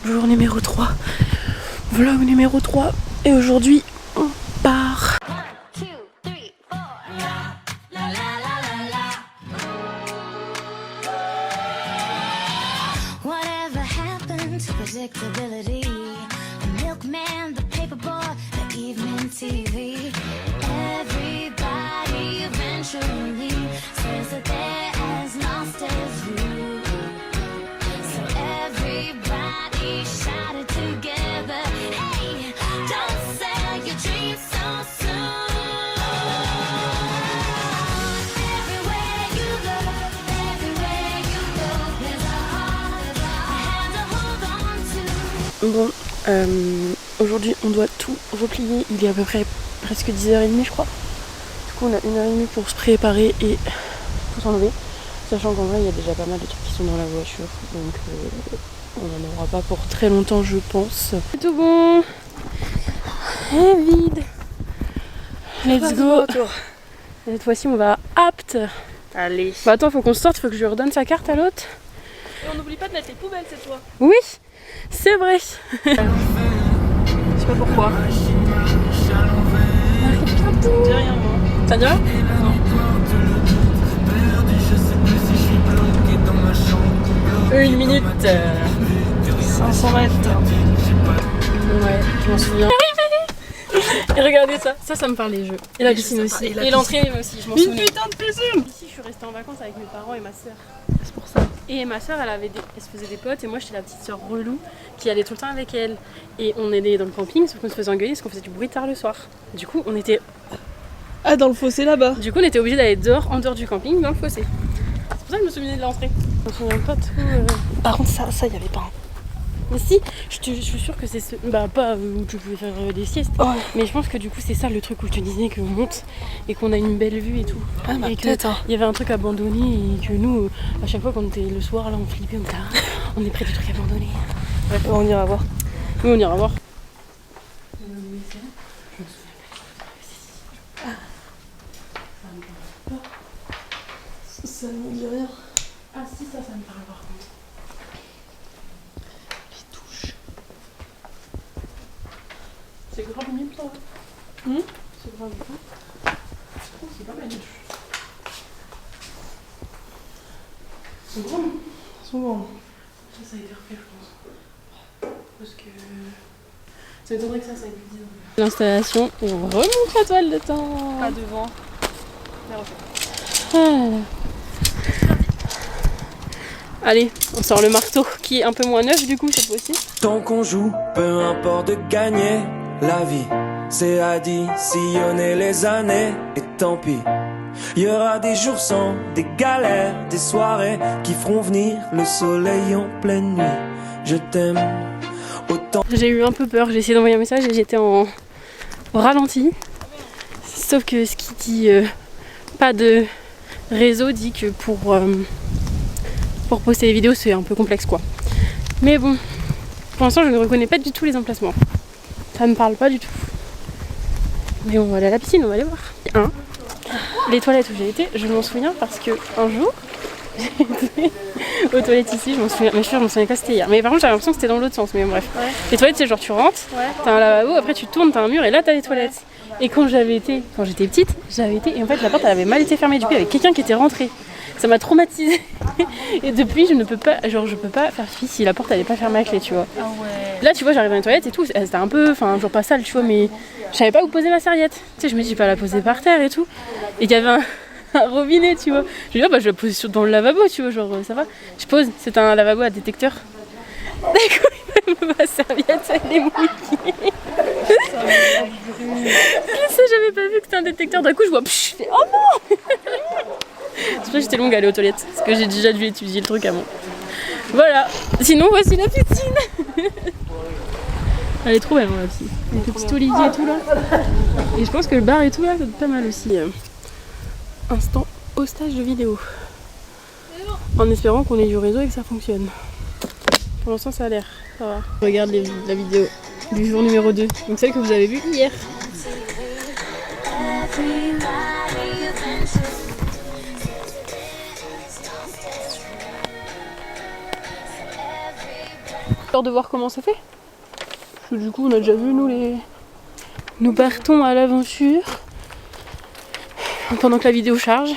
Jour numéro 3, vlog numéro 3, et aujourd'hui on part. Whatever happened to predictability? The milkman, the paperboy, the evening TV. Everybody eventually says that they're as lost as you. So everybody shout it together. Hey, don't sell your dreams so soon. Everywhere you go, there's a hand to hold on to. Bon, aujourd'hui on doit tout replier, il est à peu près presque 10h30 je crois. Du coup on a 1h30 pour se préparer et tout s'enlever. Sachant qu'en vrai il y a déjà pas mal de trucs qui sont dans la voiture, donc on n'en aura pas pour très longtemps je pense. C'est tout bon et vide. Let's go. Cette fois-ci on va Apt. Allez. Bah attends, faut qu'on sorte, faut que je lui redonne sa carte à l'autre. Et on n'oublie pas de mettre les poubelles cette fois. Oui, c'est vrai. Je sais pas pourquoi. Dis rien moi. Ça dit rien? Non. 1 minute. 500 mètres. Ouais, je m'en souviens. Et regardez ça, ça me parle les jeux. Et la piscine aussi. Et l'entrée aussi, je m'en souviens. Une putain de piscine. Ici, je suis restée en vacances avec mes parents et ma soeur. C'est pour ça. Et ma soeur, elle se faisait des potes et moi j'étais la petite soeur relou qui allait tout le temps avec elle. Et on allait dans le camping, sauf qu'on se faisait engueuler parce qu'on faisait du bruit tard le soir. Du coup, on était dans le fossé là-bas. Du coup, on était obligés d'aller dehors, en dehors du camping, dans le fossé. C'est pour ça que je me souvenais de l'entrée. Je me souviens pas trop. Par contre, ça y avait pas. Mais si, je suis sûre que c'est ce. Bah, pas où tu pouvais faire des siestes. Oh. Mais je pense que du coup, c'est ça le truc où je te disais qu'on monte et qu'on a une belle vue et tout. Ah, bah, et que peut-être. Hein. il y avait un truc abandonné et que nous, à chaque fois qu'on était le soir, là, on flippait, on était là, on est près du truc abandonné. Ouais, on ira voir. Oui, on ira voir. Ça ne me dit rien. Ah si, ça me parle par contre. Les touches. C'est grave mille toi. C'est grave mille. Oh, c'est pas mal. C'est grand. Ils sont grands. Ça a été refait, je pense. Parce que. Ça m'étonnerait que ça a été dit. L'installation, et on remonte la toile de temps. Pas devant. Ah. Allez, on sort le marteau qui est un peu moins neuf du coup cette fois-ci. Tant qu'on joue, peu importe de gagner, la vie c'est additionner les années. Et tant pis, il y aura des jours sans, des galères, des soirées qui feront venir le soleil en pleine nuit. Je t'aime autant. J'ai eu un peu peur, j'ai essayé d'envoyer un message et j'étais en ralenti. Sauf que ce qui dit pas de réseau dit que pour poster les vidéos c'est un peu complexe quoi. Mais bon, pour l'instant je ne reconnais pas du tout les emplacements. Ça me parle pas du tout. Mais on va aller à la piscine, on va aller voir. Les toilettes où j'ai été, je m'en souviens parce que un jour j'étais aux toilettes ici, je m'en souviens, mais je m'en souviens pas c'était hier. Mais par contre j'avais l'impression que c'était dans l'autre sens, mais bref. Ouais. Les toilettes c'est genre tu rentres, t'as un lavabo, après tu tournes, t'as un mur et là t'as les toilettes. Et quand j'étais petite, et en fait la porte elle avait mal été fermée, du coup il y avait quelqu'un qui était rentré. Ça m'a traumatisée. Et depuis je peux pas faire pipi si la porte elle est pas fermée à clé, tu vois. Ah ouais. Là tu vois j'arrive dans les toilettes et tout, c'était un peu, genre pas sale tu vois, mais je savais pas où poser ma serviette. Tu sais je me dis pas la poser par terre et tout. Et il y avait un robinet tu vois. Je me dis je vais la poser dans le lavabo tu vois, genre ça va. Je pose, c'est un lavabo à détecteur. D'un coup ma serviette elle est mouillée. Ça j'avais pas vu que c'était un détecteur, d'un coup je vois je fais oh non. C'est pour ça que j'étais longue à aller aux toilettes, parce que j'ai déjà dû étudier le truc avant. Voilà, sinon voici la piscine. Elle est trop belle la piscine, avec le petit olivier et tout là. Et je pense que le bar et tout là, c'est pas mal aussi. Instant hostage de vidéo. En espérant qu'on ait du réseau et que ça fonctionne. Pour l'instant ça a l'air, ça va. Je regarde la vidéo du jour numéro 2, donc celle que vous avez vue hier. histoire de voir comment c'est fait. Parce que du coup, on a déjà vu, nous partons à l'aventure. Pendant que la vidéo charge.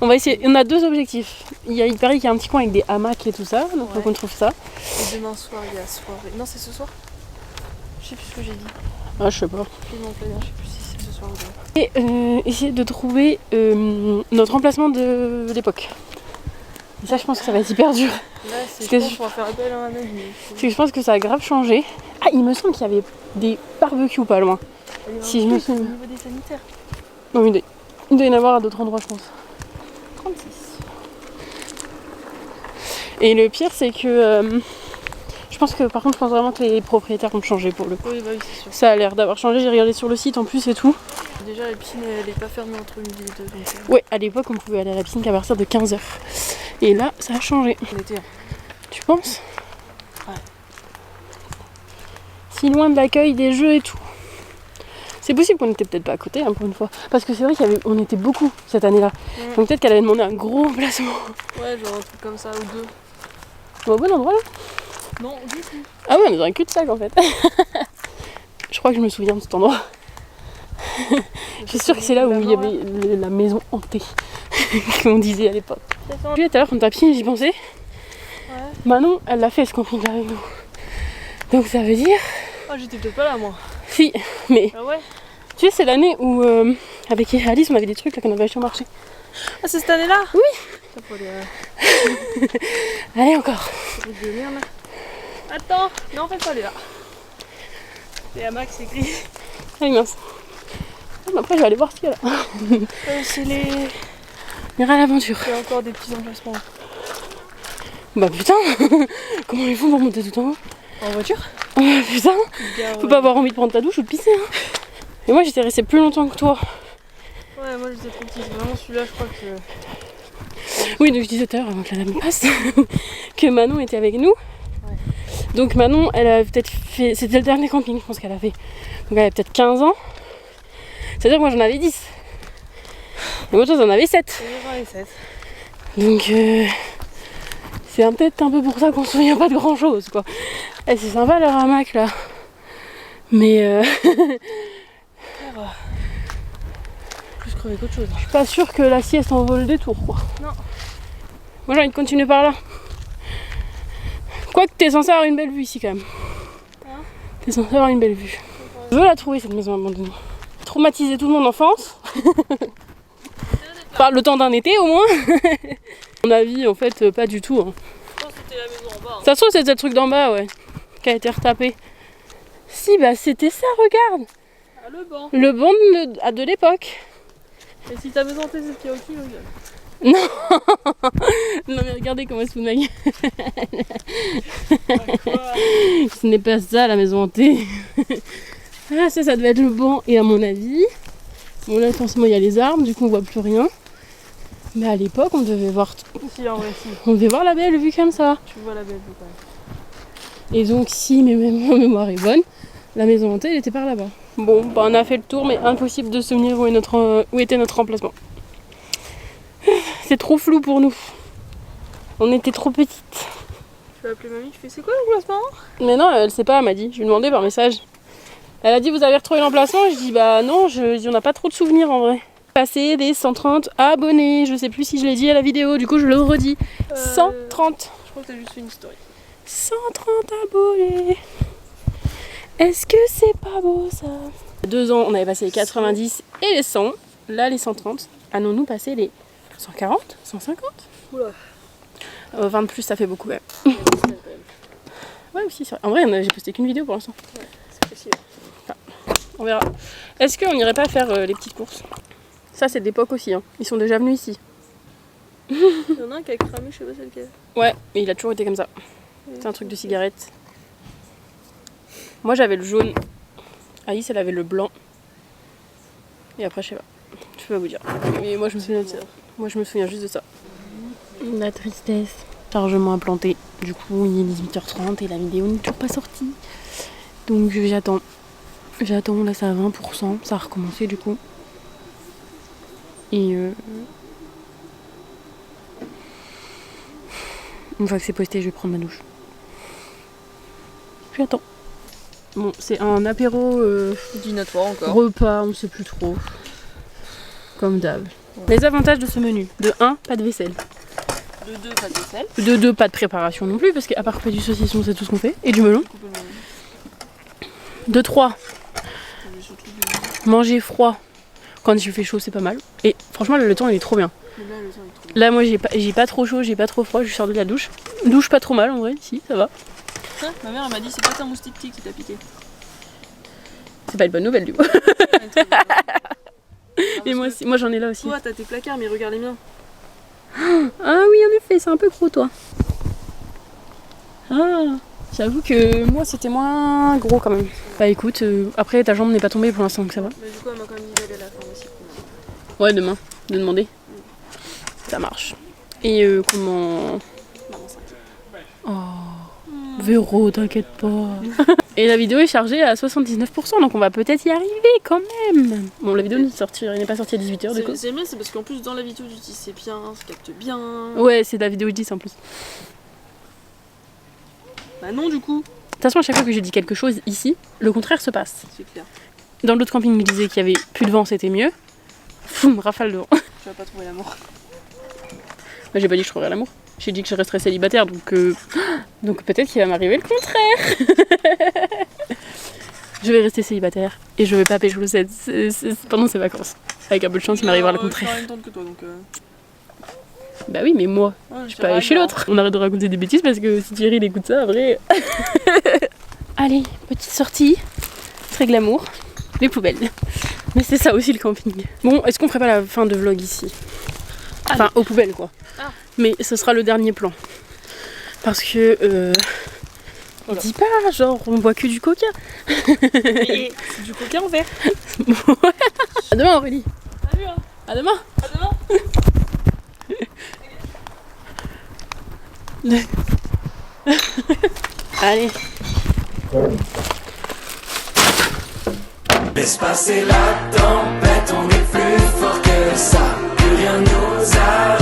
On va essayer. On a 2 objectifs. Il paraît qu'il y a un petit coin avec des hamacs et tout ça, donc faut qu'on trouve ça. Et demain soir, il y a soirée. Non, c'est ce soir. Je sais plus ce que j'ai dit. Ah, je sais pas. Film en plein air, je sais plus si c'est ce soir ou demain. Et essayer de trouver notre emplacement de l'époque. Et ça, je pense que ça va être hyper dur. Là, c'est que je pense qu'on va faire appel à un ami. Parce que je pense que ça a grave changé. Ah, il me semble qu'il y avait des barbecues pas loin. Si je me souviens. Au niveau des sanitaires. Non, il doit y en avoir à d'autres endroits, je pense. 36. Et le pire, c'est que je pense que par contre, je pense vraiment que les propriétaires ont changé pour le coup. Oui, bah oui, c'est sûr. Ça a l'air d'avoir changé. J'ai regardé sur le site en plus et tout. Déjà, la piscine, elle est pas fermée entre midi et 2. Donc, Ouais, à l'époque, on pouvait aller à la piscine qu'à partir de 15h. Et là, ça a changé. on était. Tu penses? Ouais. Si loin de l'accueil, des jeux et tout. C'est possible qu'on était peut-être pas à côté, hein, pour une fois. Parce que c'est vrai qu'on était beaucoup cette année-là. Ouais. Donc peut-être qu'elle avait demandé un gros emplacement. Ouais, genre un truc comme ça ou 2. On est au bon endroit là? Non, du tout. Ah ouais, on est dans un cul-de-sac en fait. Je crois que je me souviens de cet endroit. Je suis sûre que c'est là où il y avait la maison hantée, qu'on disait à l'époque. Tout à l'heure, quand t'as piscine, j'y pensais. Ouais. Manon, elle l'a fait ce camping avec nous. Donc ça veut dire. Ah, j'étais peut-être pas là, moi. Si, mais Ah ouais? tu sais, c'est l'année où avec Alice, on avait des trucs là qu'on avait acheté au marché. Ah, c'est cette année-là? Oui. Ça faut aller. Allez, encore. C'est de merde là. Attends, non, en fait, pas aller là. C'est à Max écrit. Allez, mince. Ah, mais après, je vais aller voir ce qu'il y a là. C'est les. On ira à l'aventure. Il y a encore des petits emplacements. Bah putain, comment ils font pour monter tout en haut? En voiture? Putain, faut pas avoir envie de prendre ta douche ou de pisser. Hein. Et moi, j'étais restée plus longtemps que toi. Ouais, moi j'étais trop petite. Vraiment, celui-là, je crois que. Oui, donc je disais tout à l'heure, avant que la dame passe, que Manon était avec nous. Ouais. Donc Manon, elle a peut-être fait. C'était le dernier camping, je pense qu'elle a fait. Donc elle avait peut-être 15 ans. C'est-à-dire que moi, j'en avais 10. Et moi, toi, t'en avais 7. C'est les 7. Donc c'est peut-être un peu pour ça qu'on se souvient pas de grand chose quoi. Et c'est sympa leur hamac là. Mais Plus crevé qu'autre chose. je suis pas sûre que la sieste en vaut le détour quoi. Non. Moi j'ai envie de continuer par là. Quoique t'es censé avoir une belle vue ici quand même. Hein? T'es censé avoir une belle vue. Je veux la trouver cette maison abandonnée. Traumatiser toute mon enfance. Enfin, le temps d'un été au moins. Mon avis en fait pas du tout. Hein. Je pense que c'était la maison en bas. Ça se trouve c'est le truc d'en bas ouais. Qui a été retapé. Si bah c'était ça regarde. Ah, le banc. Le banc de l'époque. Et si ta maison hantée, c'est qu'il y a aucune gueule. Non mais regardez comment elle se fout de ma gueule. Quoi? Ce n'est pas ça la maison hantée. Ah ça devait être le banc. Et à mon avis, bon là forcément il y a les arbres, du coup on voit plus rien. Mais à l'époque on devait voir Si, la belle vue comme ça. tu vois la belle vue quand même. Et donc si ma mémoire est bonne, la maison hantée elle était par là-bas. Bon bah on a fait le tour mais impossible de se souvenir où était notre emplacement. C'est trop flou pour nous. On était trop petites. Je vais appeler mamie, je fais c'est quoi l'emplacement? Mais non, elle sait pas, elle m'a dit. Je lui ai demandé par message. Elle a dit vous avez retrouvé l'emplacement? Je dis bah non, on n'a pas trop de souvenirs en vrai. Passer des 130 abonnés. Je sais plus si je l'ai dit à la vidéo, du coup je le redis. 130. Je crois que t'as juste fait une story. 130 abonnés. Est-ce que c'est pas beau ça? Il y a 2 ans, on avait passé les 90 et les 100. Là, les 130. Allons-nous passer les 140? 150? Oula. 20 de plus, ça fait beaucoup quand même. Ouais, aussi, c'est vrai. En vrai, j'ai posté qu'une vidéo pour l'instant. Ouais, c'est facile. On verra. Est-ce qu'on n'irait pas faire les petites courses? Ça, c'est de l'époque aussi. Hein. Ils sont déjà venus ici. Il y en a un qui a cramé, je sais pas c'est lequel. Ouais, mais il a toujours été comme ça. C'est un truc de cigarette. Moi, j'avais le jaune. Alice, elle avait le blanc. Et après, je sais pas. Je peux pas vous dire. Mais moi, je me souviens de ça. Moi, je me souviens juste de ça. La tristesse. Chargement implanté. Du coup, il est 18h30 et la vidéo n'est toujours pas sortie. Donc, j'attends. J'attends, là, c'est à 20%. Ça a recommencé, du coup. Et une fois que c'est posté, je vais prendre ma douche. Puis attends. Bon, c'est un apéro Dînatoire encore. repas, on sait plus trop. Comme d'hab. Les avantages de ce menu. De 1, pas de vaisselle. De 2, pas de vaisselle. De 2, pas de préparation non plus, parce qu'à part couper du saucisson, c'est tout ce qu'on fait. Et du melon. Couper le melon. De 3, Mais surtout manger froid. Quand il fait chaud, c'est pas mal. Et franchement, le temps, il est trop bien. là, le temps est trop bien. Là, moi, j'ai pas trop chaud, j'ai pas trop froid. Je sors de la douche. Douche pas trop mal, en vrai. Si, ça va. Ça, ma mère elle m'a dit c'est pas ta moustique qui t'a piqué. C'est pas une bonne nouvelle, du coup. Et moi, moi j'en ai là aussi. Toi t'as tes placards mais regarde les miens. Ah oui, en effet, c'est un peu gros, toi. Ah, j'avoue que moi, c'était moins gros quand même. Bah écoute, après, ta jambe n'est pas tombée pour l'instant, donc ça va. Mais du coup elle m'a quand même dit d'aller à la pharmacie. Ouais, demain, de demander. Ça marche. Et comment... Maman s'inquiète. Oh, Véro, t'inquiète pas. Et la vidéo est chargée à 79%, donc on va peut-être y arriver quand même. Bon, la vidéo n'est pas sortie à 18h du coup. C'est bien, c'est parce qu'en plus dans la vidéo tu dis c'est bien, ça capte bien. Ouais, c'est de la vidéo 10 en plus. Bah non du coup. De toute façon, à chaque fois que je dis quelque chose ici, le contraire se passe. C'est clair. Dans l'autre camping, il disait qu'il y avait plus de vent, c'était mieux. Foum, rafale de vent. Tu vas pas trouver l'amour. Bah, j'ai pas dit que je trouverais l'amour. J'ai dit que je resterais célibataire, donc peut-être qu'il va m'arriver le contraire. Je vais rester célibataire et je vais pas pécho pendant ces vacances. Avec un peu de chance, il m'arrivera le contraire. Je suis en même temps que toi donc. Bah oui, mais moi, Ouais, je suis pas allée chez l'autre. On arrête de raconter des bêtises parce que si Thierry il écoute ça, après. Allez, petite sortie. Très glamour. Les poubelles. Mais c'est ça aussi le camping. Bon, est-ce qu'on ferait pas la fin de vlog ici? Enfin, aux poubelles quoi. Ah. Mais ce sera le dernier plan. Parce que. Voilà. Dis pas, genre, on boit que du coca. Et c'est du coca en verre. À demain, Aurélie. Salut hein. À demain. À demain. Allez. Laisse passer la tempête, on est plus fort que ça, plus rien nous arrête.